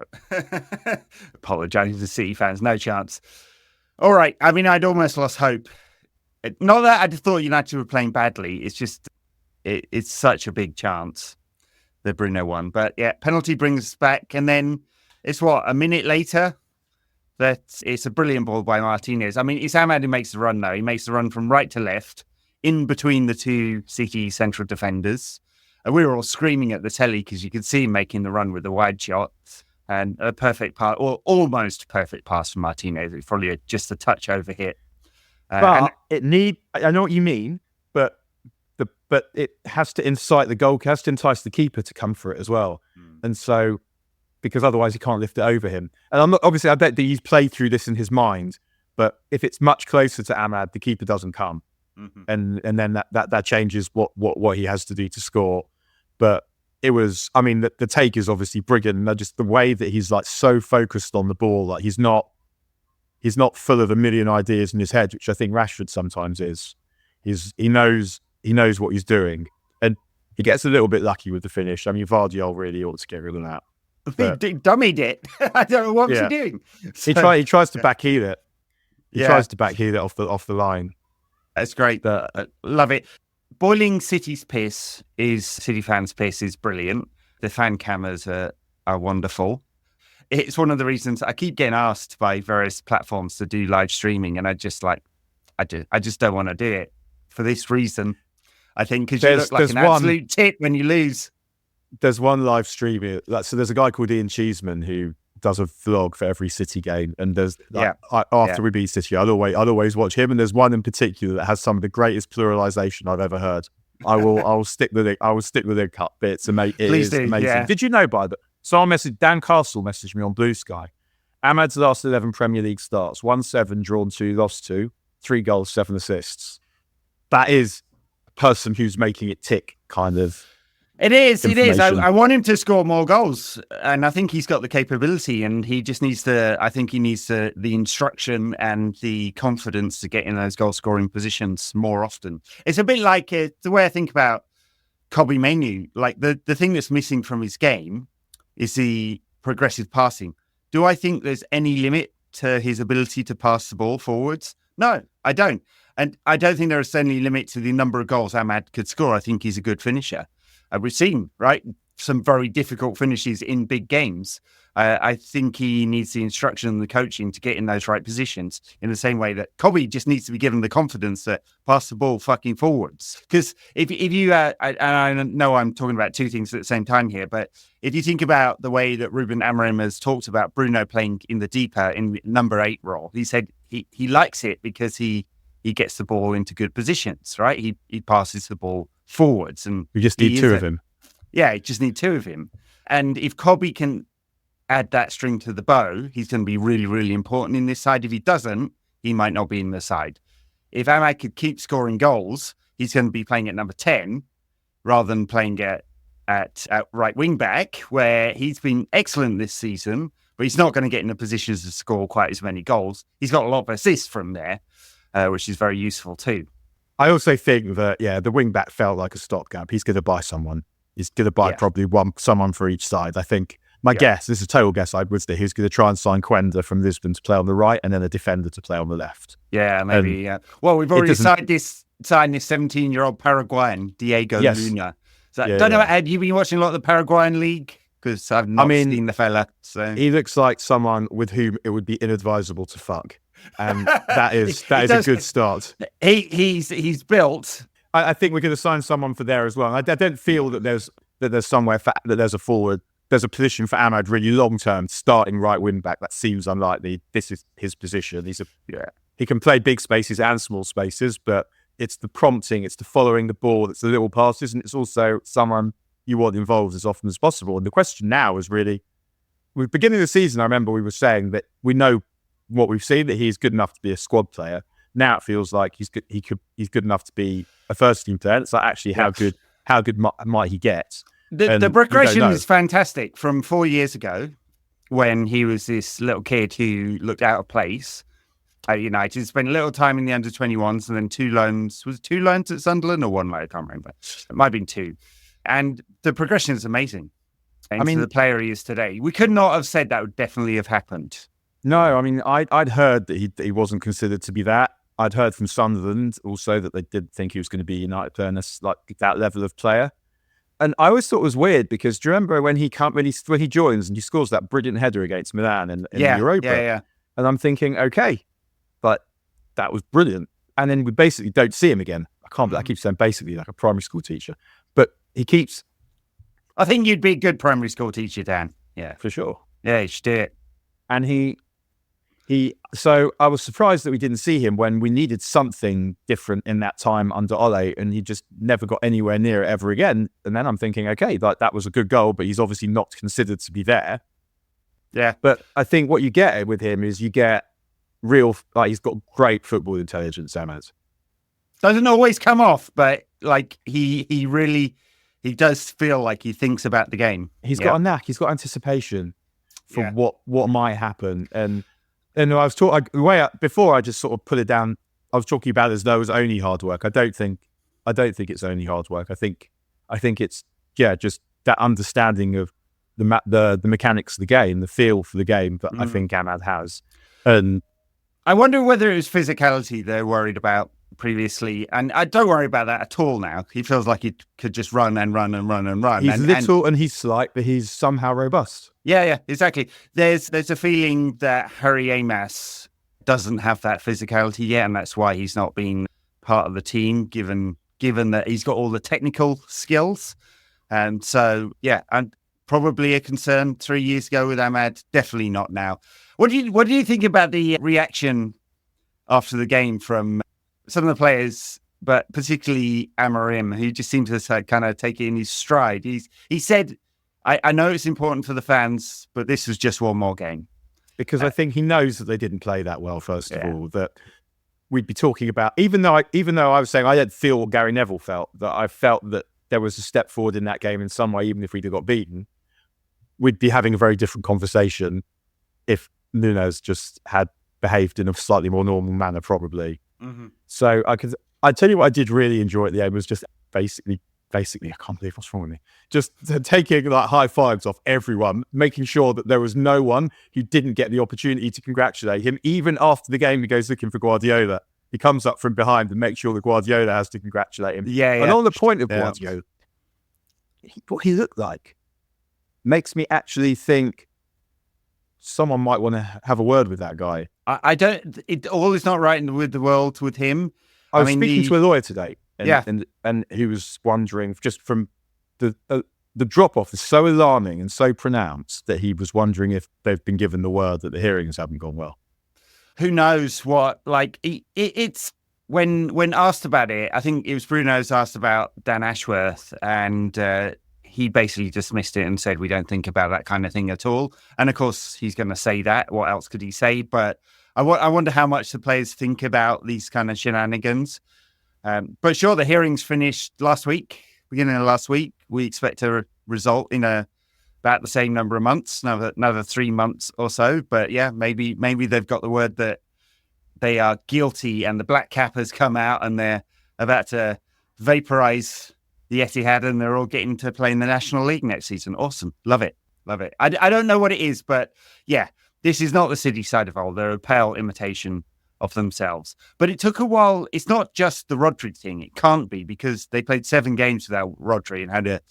Apologising to City fans, no chance. All right. I mean, I'd almost lost hope. Not that I just thought United were playing badly. It's just it's such a big chance, the Bruno one. But yeah, penalty brings us back, and then it's a minute later that it's a brilliant ball by Martinez. I mean, it's Amad who makes the run though. He makes the run from right to left, in between the two City central defenders. And we were all screaming at the telly because you could see him making the run with the wide shot, and a perfect pass, or almost perfect pass from Martinez. It's probably just a touch over hit. But I know what you mean, but it has to incite the goal, has to entice the keeper to come for it as well. And so, because otherwise he can't lift it over him. And I bet that he's played through this in his mind, but if it's much closer to Amad, the keeper doesn't come. And then that changes what he has to do to score. But it was, I mean, the take is obviously brilliant. And just the way that he's like so focused on the ball, like he's not full of a million ideas in his head, which I think Rashford sometimes is. He knows what he's doing, and he gets a little bit lucky with the finish. I mean, Vardiol really ought to get rid of that. He dummied it. I don't know what was he doing. He tries to backheel it. He tries to backheel it off the line. That's great. Love it. Boiling City's piss is City fans' piss is brilliant. The fan cameras are wonderful. It's one of the reasons I keep getting asked by various platforms to do live streaming, and I just don't want to do it for this reason. I think because you look like an absolute tit when you lose. There's one live stream. So there's a guy called Ian Cheeseman who does a vlog for every City game, and there's after we beat City, I'll always watch him. And there's one in particular that has some of the greatest pluralization I've ever heard. I'll stick the link up bits and make it is amazing. Yeah. Did you know Dan Castle messaged me on Blue Sky. Amad's last 11 Premier League starts: 1-7, drawn 2, lost 2, 3 goals, 7 assists. That is a person who's making it tick, kind of. It is. I want him to score more goals, and I think he's got the capability, and he just needs the instruction and the confidence to get in those goal-scoring positions more often. It's a bit like the way I think about Kobe Mainoo. Like the thing that's missing from his game is the progressive passing. Do I think there's any limit to his ability to pass the ball forwards? No, I don't. And I don't think there is any limit to the number of goals Amad could score. I think he's a good finisher. We've seen, right, some very difficult finishes in big games. I think he needs the instruction and the coaching to get in those right positions, in the same way that Kobe just needs to be given the confidence to pass the ball fucking forwards. Because if you, I know I'm talking about two things at the same time here, but if you think about the way that Rumen Amorim has talked about Bruno playing in the deeper, in number 8 role, he said he likes it because he gets the ball into good positions, right? He passes the ball forwards, and we just need 2 of him. Yeah, you just need 2 of him. And if Kobe can add that string to the bow, he's going to be really, really important in this side. If he doesn't, he might not be in the side. If Amad could keep scoring goals, he's going to be playing at number 10 rather than playing at right wing back, where he's been excellent this season, but he's not going to get in a position to score quite as many goals. He's got a lot of assists from there, which is very useful too. I also think that, the wing back felt like a stopgap. He's going to buy someone. He's going to buy probably someone for each side. I think my guess, this is a total guess, I would say, he's going to try and sign Quenda from Lisbon to play on the right and then a defender to play on the left. Yeah, maybe. Well, we've already signed this 17-year-old Paraguayan, Diego Luna. So I don't know, have you been watching a lot of the Paraguayan league? Because I've not seen the fella. So he looks like someone with whom it would be inadvisable to fuck. And that is a good start. He's built. I think we're going to sign someone for there as well. I don't feel that there's a forward. There's a position for Amad really long term, starting right wing back. That seems unlikely. This is his position. He can play big spaces and small spaces, but it's the prompting, it's the following the ball, it's the little passes, and it's also someone you want involved as often as possible. And the question now is really, with the beginning of the season, I remember we were saying that we know what we've seen, that he's good enough to be a squad player. Now it feels like he's good enough to be a first team player. It's like, actually, how good might he get? The progression is fantastic from 4 years ago when he was this little kid who looked out of place at United. Spent a little time in the under-21s and then 2 loans. Was it 2 loans at Sunderland or 1 loan? I can't remember. It might have been 2. And the progression is amazing. The player he is today. We could not have said that would definitely have happened. No, I mean, I'd heard that he wasn't considered to be that. I'd heard from Sunderland also that they did think he was going to be a United player, like that level of player. And I always thought it was weird because do you remember when he joins and he scores that brilliant header against Milan in Europa? Yeah. And I'm thinking, okay, but that was brilliant. And then we basically don't see him again. I keep saying basically like a primary school teacher, but he keeps. I think you'd be a good primary school teacher, Dan. Yeah, for sure. Yeah, you should do it. And so I was surprised that we didn't see him when we needed something different in that time under Ole, and he just never got anywhere near it ever again. And then I'm thinking, okay, like that was a good goal, but he's obviously not considered to be there. Yeah. But I think what you get with him is you get he's got great football intelligence, Amad. Doesn't always come off, but like he does feel like he thinks about the game. He's got a knack. He's got anticipation for what might happen. And I was before I just sort of put it down. I was talking about it as though it was only hard work. I don't think it's only hard work. I think it's just that understanding of the mechanics of the game, the feel for the game that I think Amad has. And I wonder whether it was physicality they're worried about previously, and I don't worry about that at all now. He feels like he could just run and run and run and run. He's little and he's slight, but he's somehow robust. Yeah, exactly. There's a feeling that Harry Amas doesn't have that physicality yet, and that's why he's not been part of the team, given that he's got all the technical skills. And so, and probably a concern 3 years ago with Amad, definitely not now. What do you think about the reaction after the game from some of the players, but particularly Amorim, who just seemed to kind of take it in his stride? He said, I know it's important for the fans, but this was just one more game. Because I think he knows that they didn't play that well, first of all, that we'd be talking about, even though I was saying I didn't feel what Gary Neville felt, that I felt that there was a step forward in that game in some way, even if we'd have got beaten, we'd be having a very different conversation if Nunes just had behaved in a slightly more normal manner, probably. Mm-hmm. So I'd tell you what I did really enjoy at the end was just basically, I can't believe what's wrong with me. Just taking like high fives off everyone, making sure that there was no one who didn't get the opportunity to congratulate him. Even after the game, he goes looking for Guardiola. He comes up from behind and makes sure that Guardiola has to congratulate him. Yeah. And on the point of Guardiola, what he looked like makes me actually think someone might want to have a word with that guy. I don't. All is not right with the world with him. I was speaking to a lawyer today, and he was wondering, just from the drop off is so alarming and so pronounced that he was wondering if they've been given the word that the hearings haven't gone well. Who knows what? Like it's when asked about it, I think it was Bruno's asked about Dan Ashworth, and he basically dismissed it and said, we don't think about that kind of thing at all. And of course, he's going to say that. What else could he say? But I wonder how much the players think about these kind of shenanigans. But sure, the hearings finished beginning of last week. We expect a result in a about the same number of months, another 3 months or so. But yeah, maybe they've got the word that they are guilty, and the black cap has come out, and they're about to vaporize the Etihad, and they're all getting to play in the National League next season. Awesome. Love it. I don't know what it is, but yeah, this is not the City side of old. They're a pale imitation of themselves. But it took a while. It's not just the Rodri thing. It can't be, because they played 7 games without Rodri and had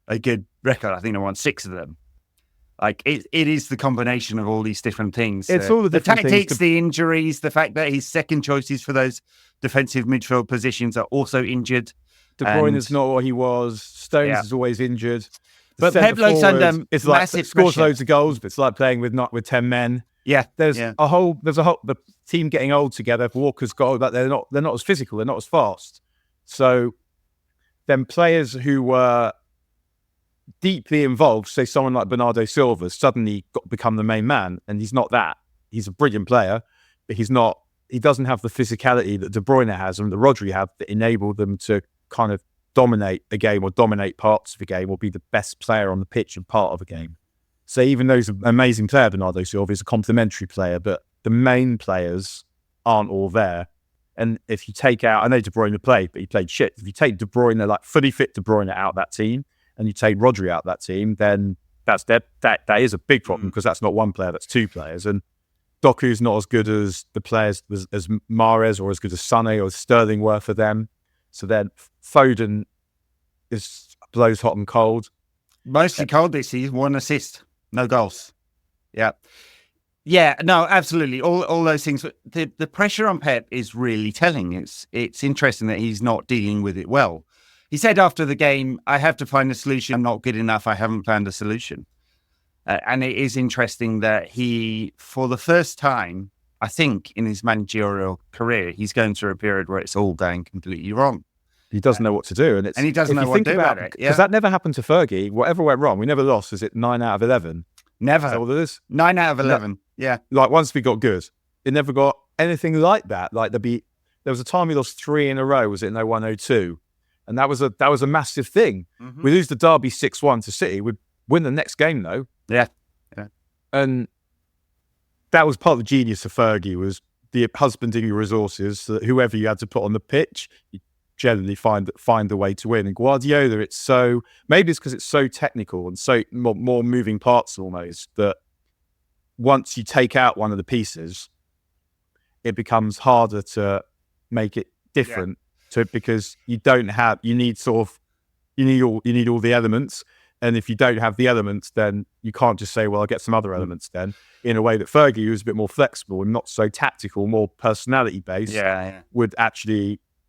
a good record. I think they won 6 of them. Like, it is the combination of all these different things. It's all the different tactics, the injuries, the fact that his second choices for those defensive midfield positions are also injured. De Bruyne is not what he was. Stones is always injured. But Pep looks under it's like massive scores pressure. Loads of goals, but it's like playing with 10 men. Yeah, there's a whole the team getting old together. Walker's got, but they're not as physical, they're not as fast. So then players who were deeply involved, say someone like Bernardo Silva, suddenly become the main man, and he's not that. He's a brilliant player, but he's not. He doesn't have the physicality that De Bruyne has and that Rodri have that enable them to kind of dominate a game or dominate parts of a game or be the best player on the pitch and part of a game. So even though he's an amazing player, Bernardo Silva is a complementary player, but the main players aren't all there. And if you take out, I know De Bruyne played, but he played shit. If you take De Bruyne, like fully fit De Bruyne out of that team, and you take Rodri out of that team, then that is a big problem, because that's not one player, that's 2 players. And Doku's not as good as the players as Mahrez or as good as Sané or Sterling were for them. So then Foden blows hot and cold. Mostly cold this season, 1 assist, no goals. Yeah, no, absolutely. All those things. The pressure on Pep is really telling. It's interesting that he's not dealing with it well. He said after the game, I have to find a solution. I'm not good enough. I haven't found a solution. And it is interesting that he, for the first time, I think, in his managerial career, he's going through a period where it's all going completely wrong. He doesn't know what to do. And he doesn't know what to do about it. Because that never happened to Fergie. Whatever went wrong, we never lost. Is it 9 out of 11? Never. Is that what it is? 9 out of 11. No. Yeah. Like, once we got good, it never got anything like that. Like, there was a time we lost 3 in a row. Was it in 01-02? And that was a massive thing. Mm-hmm. We lose the derby 6-1 to City. We'd win the next game, though. Yeah. And that was part of the genius of Fergie, was the husbanding your resources, so that whoever you had to put on the pitch, you generally find a way to win. And Guardiola, maybe it's because it's so technical and so more moving parts almost, that once you take out one of the pieces, it becomes harder to make it different. Because you need all the elements. And if you don't have the elements, then you can't just say, well, I'll get some other elements then. In a way that Fergie, who's a bit more flexible and not so tactical, more personality-based,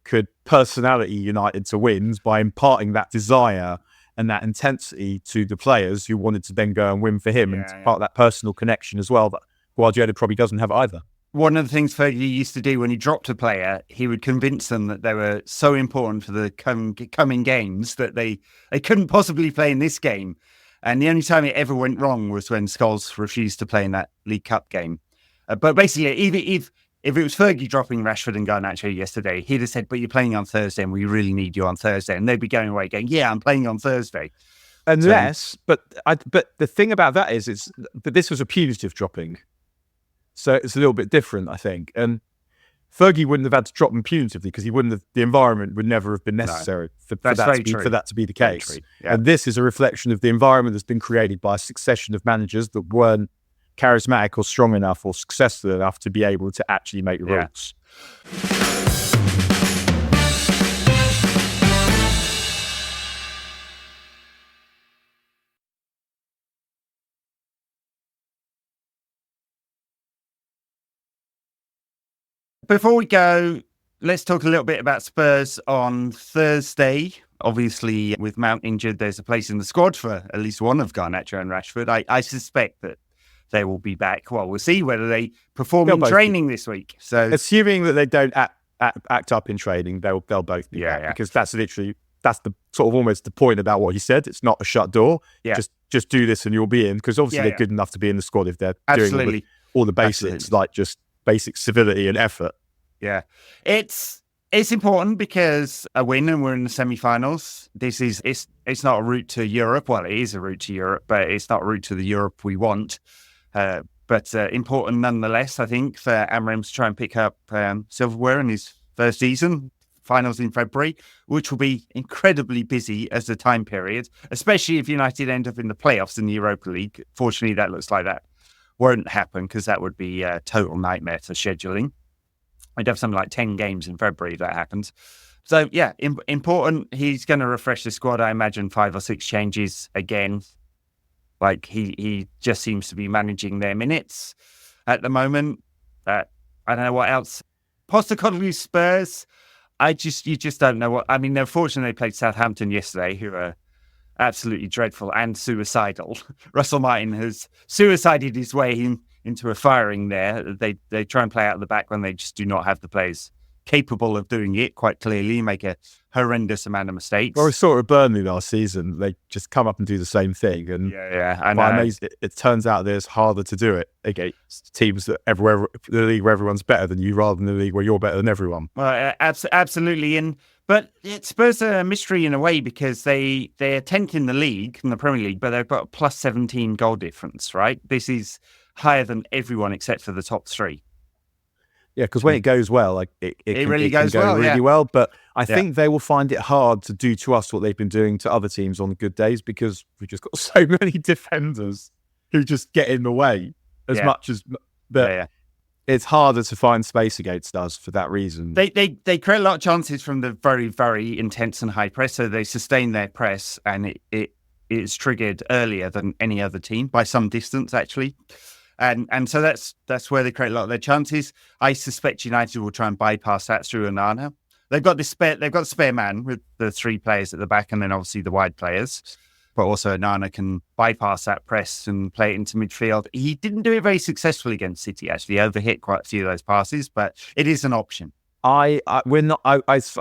could personality unite into wins by imparting that desire and that intensity to the players who wanted to then go and win for him, and part of that personal connection as well that Guardiola probably doesn't have either. One of the things Fergie used to do when he dropped a player, he would convince them that they were so important for the coming games that they couldn't possibly play in this game. And the only time it ever went wrong was when Scholes refused to play in that League Cup game. But basically, if it was Fergie dropping Rashford and Garnacho yesterday, he'd have said, but you're playing on Thursday and we really need you on Thursday. And they'd be going away going, yeah, I'm playing on Thursday. Unless, but the thing about that is, but this was a punitive dropping. So it's a little bit different, I think. And Fergie wouldn't have had to drop them punitively, because the environment would never have been necessary for that to be the case. Yeah. And this is a reflection of the environment that's been created by a succession of managers that weren't charismatic or strong enough or successful enough to be able to actually make the rules. Before we go, let's talk a little bit about Spurs on Thursday. Obviously, with Mount injured, there's a place in the squad for at least one of Garnacho and Rashford. I suspect that they will be back. Well, we'll see whether they perform in training this week. So, assuming that they don't act up in training, they'll both be back, because that's the sort of almost the point about what he said. It's not a shut door. Yeah. Just do this and you'll be in, because obviously they're good enough to be in the squad if they're doing all the basics, like just basic civility and effort. Yeah. It's It's important because a win and we're in the semi-finals. It's not a route to Europe. Well, it is a route to Europe, but it's not a route to the Europe we want. But important nonetheless, I think, for Amorim to try and pick up silverware in his first season, finals in February, which will be incredibly busy as a time period, especially if United end up in the playoffs in the Europa League. Fortunately, that looks like that won't happen because that would be a total nightmare for scheduling. I'd have something like 10 games in February if that happens. So, yeah, important. He's going to refresh the squad. I imagine 5 or 6 changes again. Like, he just seems to be managing their minutes at the moment. I don't know what else. Postecoglou Spurs, you just don't know what. I mean, they're fortunate they played Southampton yesterday, who are absolutely dreadful and suicidal. Russell Martin has suicided his way into a firing there. They try and play out of the back when they just do not have the players capable of doing it quite clearly, make a horrendous amount of mistakes. Well, we saw it with Burnley last season. They just come up and do the same thing. And I know. It turns out that it's harder to do it against teams that the league where everyone's better than you rather than the league where you're better than everyone. Well, absolutely. But Spurs are a mystery in a way because they're 10th in the league, in the Premier League, but they've got a plus 17 goal difference, right? This is higher than everyone except for the top 3. Yeah, because when it goes well, like it really can goes go well, really well. But I think they will find it hard to do to us what they've been doing to other teams on good days because we've just got so many defenders who just get in the way as much as. But it's harder to find space against us for that reason. They create a lot of chances from the very, very intense and high press, so they sustain their press, and it's triggered earlier than any other team by some distance, actually. And so that's where they create a lot of their chances. I suspect United will try and bypass that through Onana. They've got a spare man with the 3 players at the back and then obviously the wide players. But also Onana can bypass that press and play it into midfield. He didn't do it very successfully against City, actually. He overhit quite a few of those passes, but it is an option. I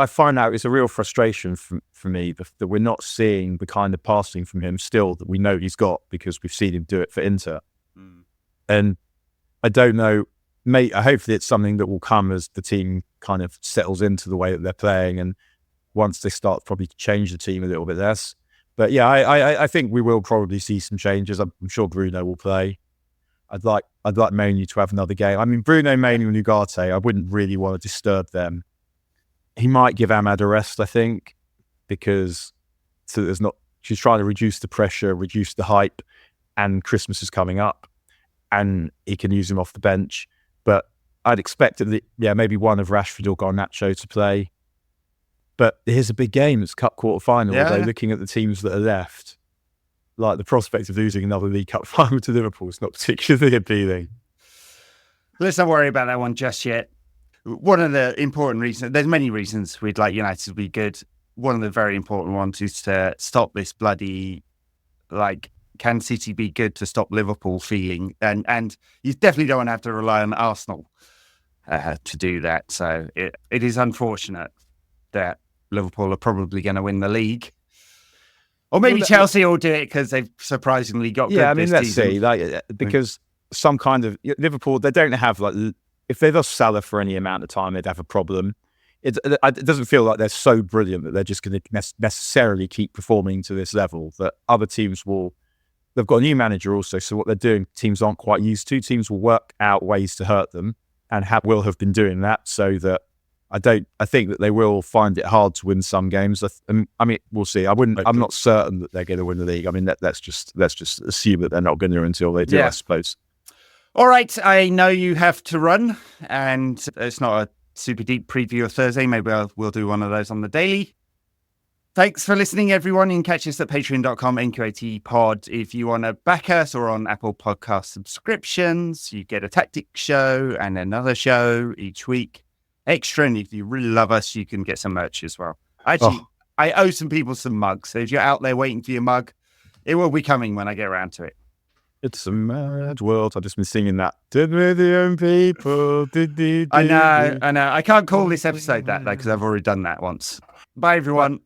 find out it's a real frustration for me that we're not seeing the kind of passing from him still that we know he's got because we've seen him do it for Inter. And I don't know, hopefully it's something that will come as the team kind of settles into the way that they're playing and once they start probably to change the team a little bit less. But yeah, I think we will probably see some changes. I'm sure Bruno will play. I'd like Manu to have another game. I mean, Bruno, Manu and Ugarte, I wouldn't really want to disturb them. He might give Amad a rest, I think, because she's trying to reduce the pressure, reduce the hype, and Christmas is coming up. And he can use him off the bench. But I'd expect maybe one of Rashford or Garnacho to play. But here's a big game. It's Cup quarter-final. Although looking at the teams that are left, like the prospect of losing another League Cup final to Liverpool is not particularly appealing. Let's not worry about that one just yet. One of the important reasons, there's many reasons we'd like United to be good. One of the very important ones is to stop this bloody, can City be good to stop Liverpool feeling? And you definitely don't want to have to rely on Arsenal to do that. So it is unfortunate that Liverpool are probably going to win the league. Or maybe Chelsea will do it because they've surprisingly got good this let's season. see. Because some kind of... Liverpool, they don't have... if they lost Salah for any amount of time, they'd have a problem. It doesn't feel like they're so brilliant that they're just going to necessarily keep performing to this level, that other teams will... They've got a new manager also, so what they're doing, teams aren't quite used to. Teams will work out ways to hurt them and will have been doing that, so that I think that they will find it hard to win some games. I mean, we'll see. I'm not certain that they're going to win the league. I mean, let's just assume that they're not going to until they do, I suppose. All right, I know you have to run, and it's not a super deep preview of Thursday. Maybe we'll do one of those on the daily. Thanks for listening, everyone. You can catch us at patreon.com, NQAT pod. If you want to back us or on Apple Podcast subscriptions, you get a tactics show and another show each week. Extra, and if you really love us, you can get some merch as well. Actually, I owe some people some mugs. So if you're out there waiting for your mug, it will be coming when I get around to it. It's a mad world. I've just been singing that. Did with the own people. I know. I can't call this episode that, though, because I've already done that once. Bye, everyone.